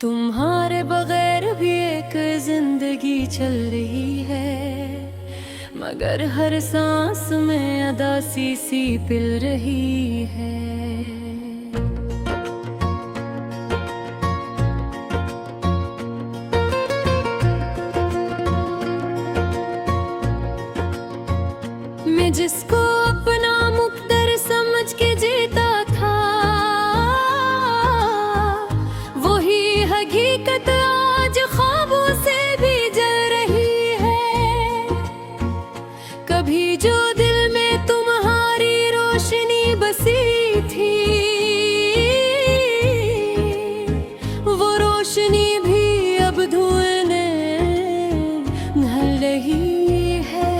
तुम्हारे बगैर भी एक जिंदगी चल रही है, मगर हर सांस में अदासी सी पिल रही है। मैं जिसको अपना मुक़द्दर समझ के जीता था, वही हकीकत आज ख्वाबों से भी जल रही है। कभी जो दिल में तुम्हारी रोशनी बसी थी, वो रोशनी भी अब धुएं में ढल रही है।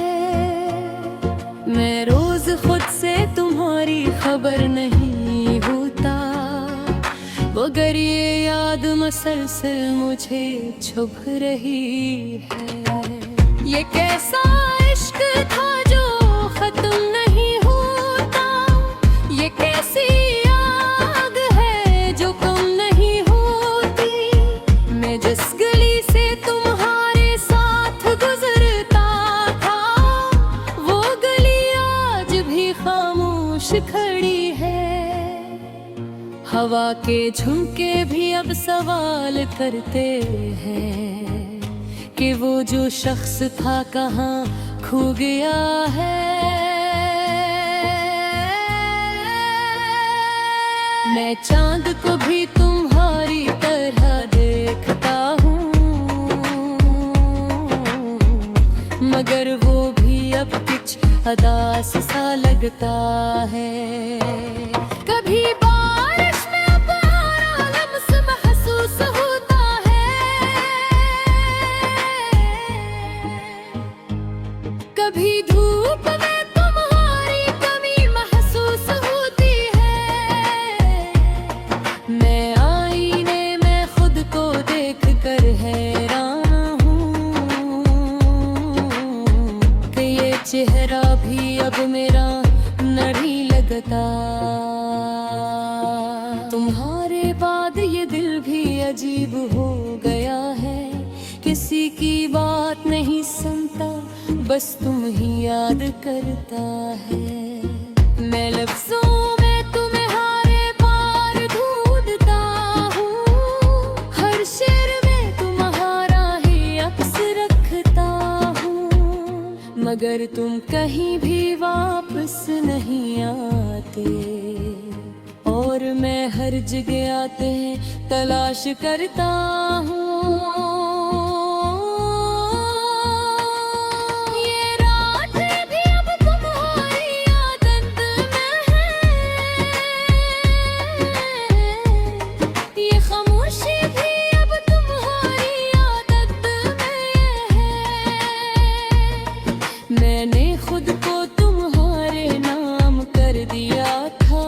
मैं रोज खुद से तुम्हारी खबर नहीं होता, मगर ये याद मसलसल मुझे चुभ रही है। ये कैसा इश्क था जो खत्म नहीं होता, ये कैसी आग है जो कम नहीं होती। मैं जिस गली से तुम्हारे साथ गुजरता था, वो गली आज भी खामोश खड़ी है। हवा के झुमके भी अब सवाल करते हैं कि वो जो शख्स था कहाँ खो गया है। मैं चांद को भी तुम्हारी तरह देखता हूँ, मगर वो भी अब कुछ अदास सा लगता है। कभी बारिश में अपना लम्स महसूस होता है, कभी धूप में तुम्हारी कमी महसूस होती है। मैं आईने में खुद को देख कर हैरान हूँ कि ये चेहरा भी अब मेरा नहीं लगता। तुम्हारे बाद ये दिल भी अजीब हो गया है, किसी की बात नहीं सुनता, बस तुम ही याद करता है। मैं लफ्जों में तुम्हारे पार ढूंढता हूँ, हर शेर में तुम्हारा ही अक्स रखता हूँ, मगर तुम कहीं भी वापस नहीं आते, और मैं हर जगह आते तलाश करता हूँ। ये रातें भी अब तुम्हारी आदत में है, ये खामोशी भी अब तुम्हारी आदत में है। मैंने खुद को तुम्हारे नाम कर दिया था,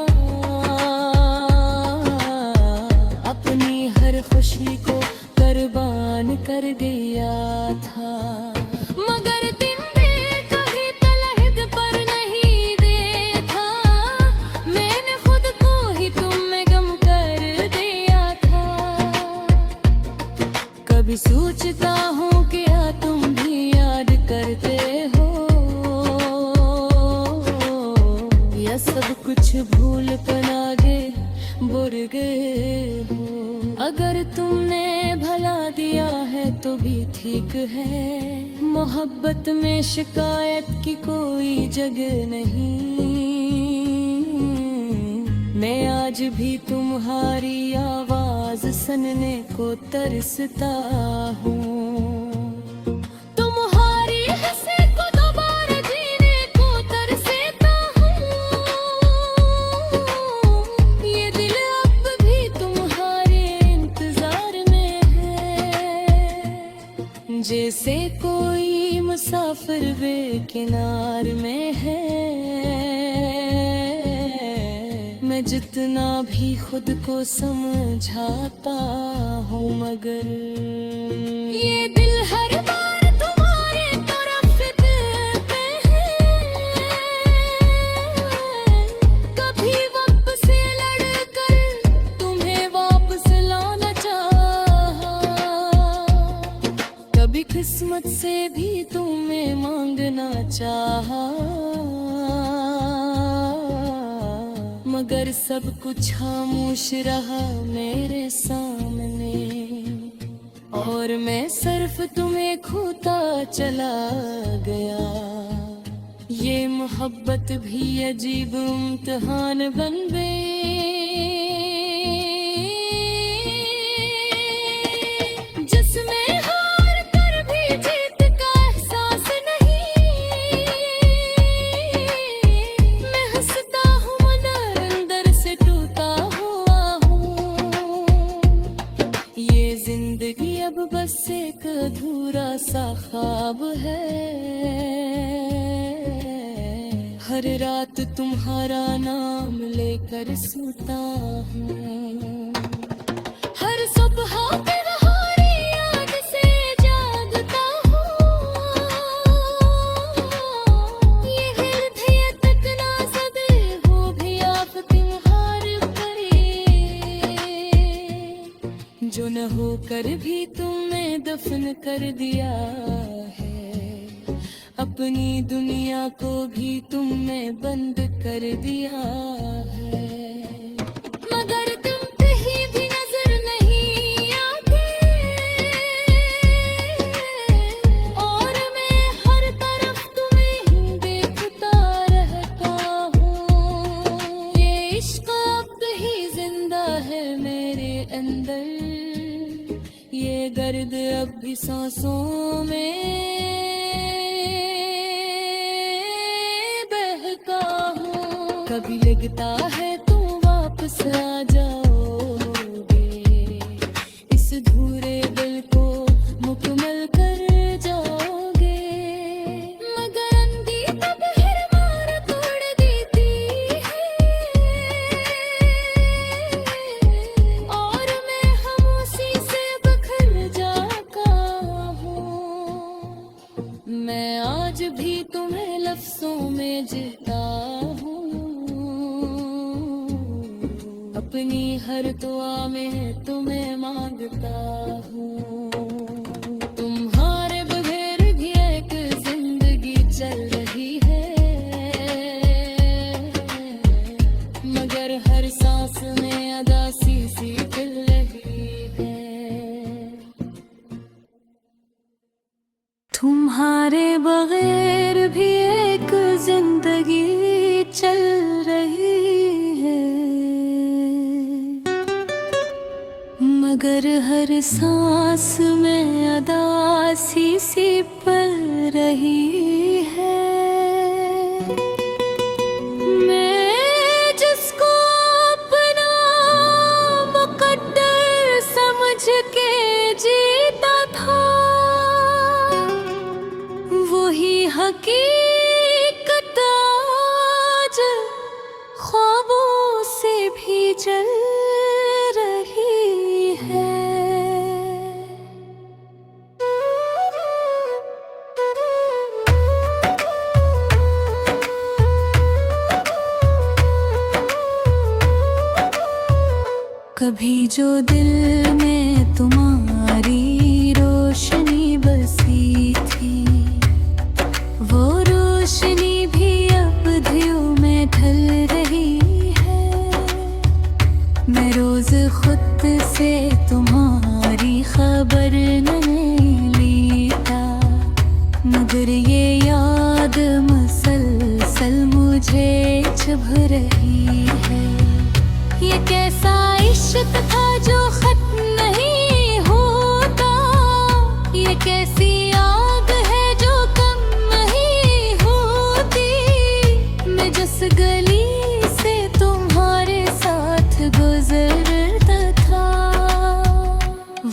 अपनी हर खुशी को कुर्बान कर दिया था, मगर दिन में कभी तलहद पर नहीं देखा। मैंने खुद को ही तुम में गम कर दिया था। कभी सोचता हूँ कि क्या तुम भी याद करते हो, या सब कुछ भूल कर आगे बुर गए हो। अगर तुमने भला दिया है तो भी ठीक है, मोहब्बत में शिकायत की कोई जगह नहीं। मैं आज भी तुम्हारी आवाज सुनने को तरसता हूँ, तुम्हारी हंसी को दोबारा जीने को तरसता हूँ। ये दिल अब भी तुम्हारे इंतजार में है, जैसे कोई मुसाफिर बेकिनार में है। मैं जितना भी खुद को समझाता हूँ, मगर ये दिल हर बार तुम्हारे तरफ दिलते हैं। कभी वक्त से लड़ कर तुम्हें वापस लाना चाह किस्मत से भी तुम्हें मांगना चाहा, मगर सब कुछ खामोश रहा मेरे सामने, और मैं सिर्फ तुम्हें खोता चला गया। ये मोहब्बत भी अजीब इम्तिहान बन गई, जिसमें हार कर भी जीत का एहसास नहीं। मैं हंसता हूँ मगर अंदर से टूटा हुआ हूँ। ये जिंदगी अब बस एक अधूरा सा ख्वाब है। हर रात तुम्हारा नाम लेकर सोता हूँ, हर सुबह तुम्हारी याद से जागता हूँ। ये हृदय तक ना सदे वो भी आप तुम्हारे परे, जो न होकर भी तुमने दफन कर दिया है। अपनी दुनिया को भी तुमने बंद कर दिया है, मगर तुम कहीं भी नजर नहीं आते, और मैं हर तरफ तुम्हें ही देखता रहता हूँ। ये इश्क अब ही जिंदा है मेरे अंदर, ये दर्द अब भी सांसों में कभी लगता है तुम वापस आ जाओगे, इस धूरे दिल को मुकम्मल कर जाओगे। मगर अंधी तब हर मार तोड़ देती है, और मैं खामोशी से बखर जाता हूँ। मैं आज भी तुम्हें लफ्जों में जीता हूँ, अपनी हर दुआ में तुम्हें मांगता हूँ। तुम्हारे बगैर भी एक जिंदगी चल रही है, मगर हर सांस में अदासी सी दिल रही है। तुम्हारे बगैर भी एक जिंदगी चल रही है, मगर हर सांस में अदासी सी पल रही है। मैं जिसको अपना मुकद्दर समझ के जीता था, वही हकीकत आज ख्वाबों से भी जल रही है। कभी जो दिल में तुम्हारी रोशनी बसी थी, वो रोशनी भी अब धियों में ढल रही है। मैं रोज खुद से तुम्हारी खबर नहीं लेता, मगर ये याद मसलसल मुझे चुभ रही है। ये कैसा इश्क था जो खत्म नहीं होता, ये कैसी आग है जो कम नहीं होती। मैं जिस गली से तुम्हारे साथ गुजरता था,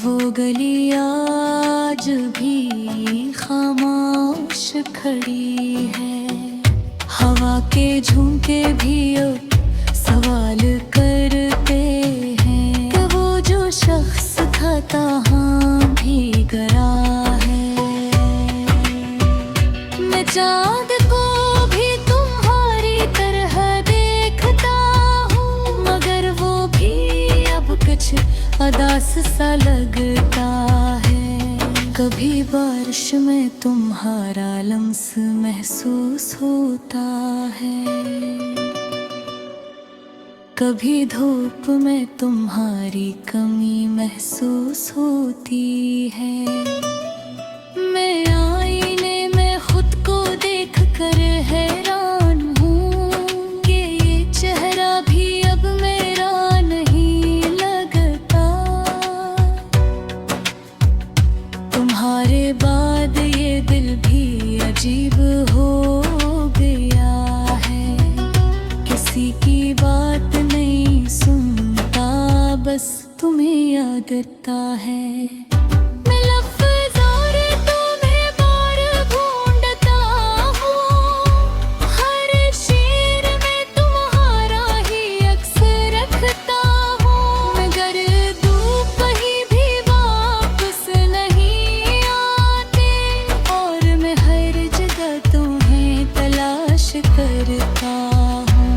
वो गली आज भी खामोश खड़ी है। हवा के झोंके भी अब सवाल करते हैं कि वो जो शख्स था कहाँ भीग रहा है। मैं चाँद को भी तुम्हारी तरह देखता हूँ, मगर वो भी अब कुछ अदास सा लगता है। कभी बारिश में तुम्हारा लम्स महसूस होता है, कभी धूप में तुम्हारी कमी महसूस होती है। मैं आईने में खुद को देख कर हैरान हूँ कि ये चेहरा भी अब मेरा नहीं लगता। तुम्हारे बाद ये दिल भी अजीब हो गया है, किसी की बात नहीं सुनता, बस तुम्हें याद आता है। मैं लफ्ज़ और तुम्हें बार ढूंढता हूँ, हर शेर में तुम्हारा ही अक्स रखता हूँ, मगर धूप ही भी वापस नहीं आते, और मैं हर जगह तुम्हें तलाश करता हूँ।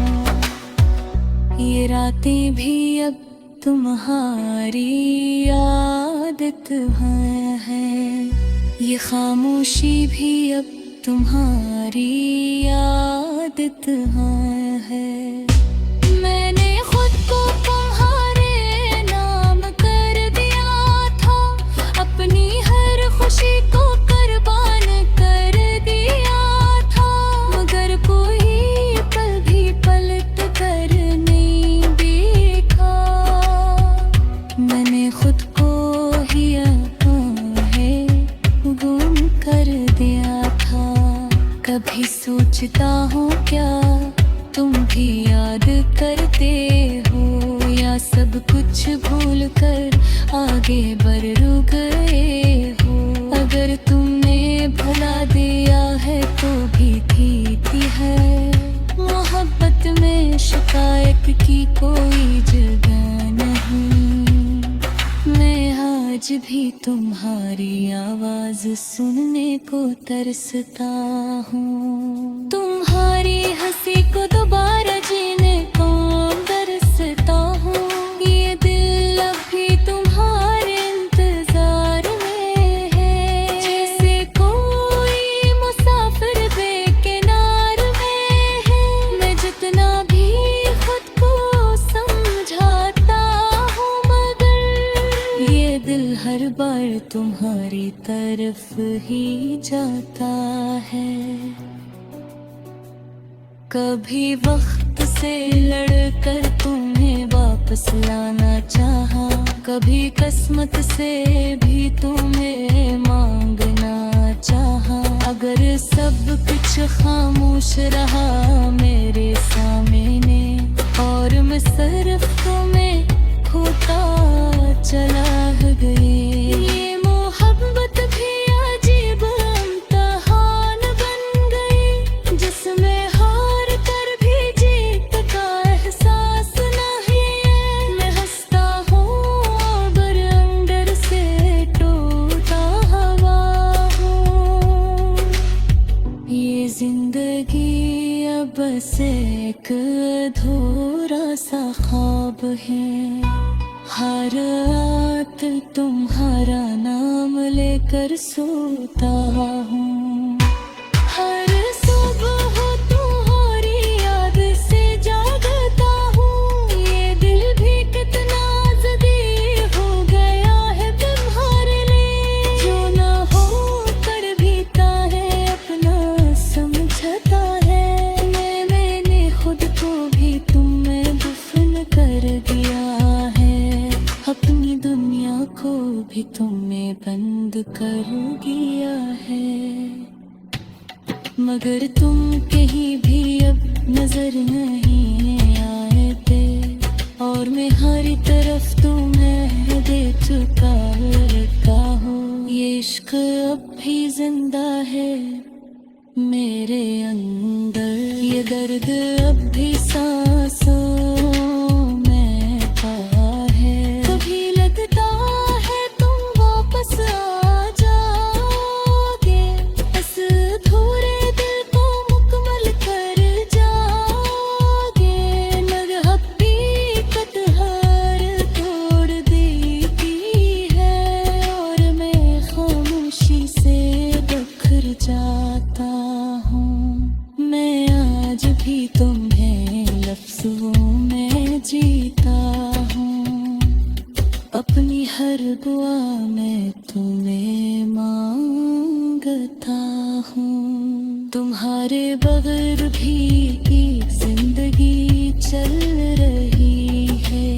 ये रातें भी अब तुम्हारी आदत है, ये खामोशी भी अब तुम्हारी आदत है। मैंने खुद को तुम्हारे नाम कर दिया था, अपनी हर खुशी को कुर्बान कर दिया था, मगर कोई पल भी पलट कर नहीं देखा। मैंने खुद को ही गुम कर दिया था। कभी सोचता हूँ क्या तुम भी याद करते हो, या सब कुछ भूल कर आगे बढ़ गए हो। अगर तुमने भुला दिया है तो भी ठीक ही है, मोहब्बत में शिकायत की कोई जगह नहीं। मैं आज भी तुम्हारी आवाज सुनने को तरसता हूँ, तुम्हारी हंसी को दोबारा जीने को तरसता हूँ। ये दिल अब भी तुम्हारे इंतजार में है, जैसे कोई मुसाफिर बेकिनार में है। मैं जितना भी खुद को समझाता हूँ, मगर ये दिल हर बार तुम्हारी तरफ ही जाता है। कभी वक्त से लड़कर तुम्हें वापस लाना चाहा, कभी किस्मत से भी तुम्हें मांगना चाहा। अगर सब कुछ खामोश रहा मेरे सामने, और मैं सिर्फ तुम्हें खोता चला गई। ये मोहब्बत भी अजीब इम्तिहान बन गई, जिसमें हार कर भी जीत का एहसास नहीं है। मैं हंसता हूँ और अंदर से टूटा हुआ हूँ। ये जिंदगी अब बस एक अधूरा सा ख्वाब है। हर रात तुम्हारा नाम लेकर सोता हूँ, हर सुबह तुम्हारी याद से जागता हूँ। ये दिल भी कितना ज़िद्दी हो गया है तुम्हारे लिए, जो ना हो कर भी है अपना समझता है। मैंने खुद को भी तुम्हें दफन कर दिया है, अपनी दुनिया को भी तुमने बंद कर दिया है, मगर तुम कहीं भी अब नजर नहीं आए थे, और मैं हर तरफ तुम्हें दे चुका रहता हूँ। ये इश्क अब भी जिंदा है मेरे अंदर, ये दर्द अब भी सांसों में था है। कभी लगता है तुम वापस आ जाओगे, इस अधूरे दिल को मुकम्मल कर जाओगे, मगर हकीकत हार तोड़ देती है, और मैं खामोश तुम्हें लफ्ज़ों में जीता हूँ, अपनी हर दुआ में तुम्हें मांगता हूँ। तुम्हारे बगैर भी जिंदगी चल रही है,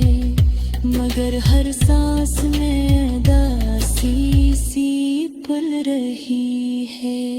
मगर हर सांस में दासी सी पल रही है।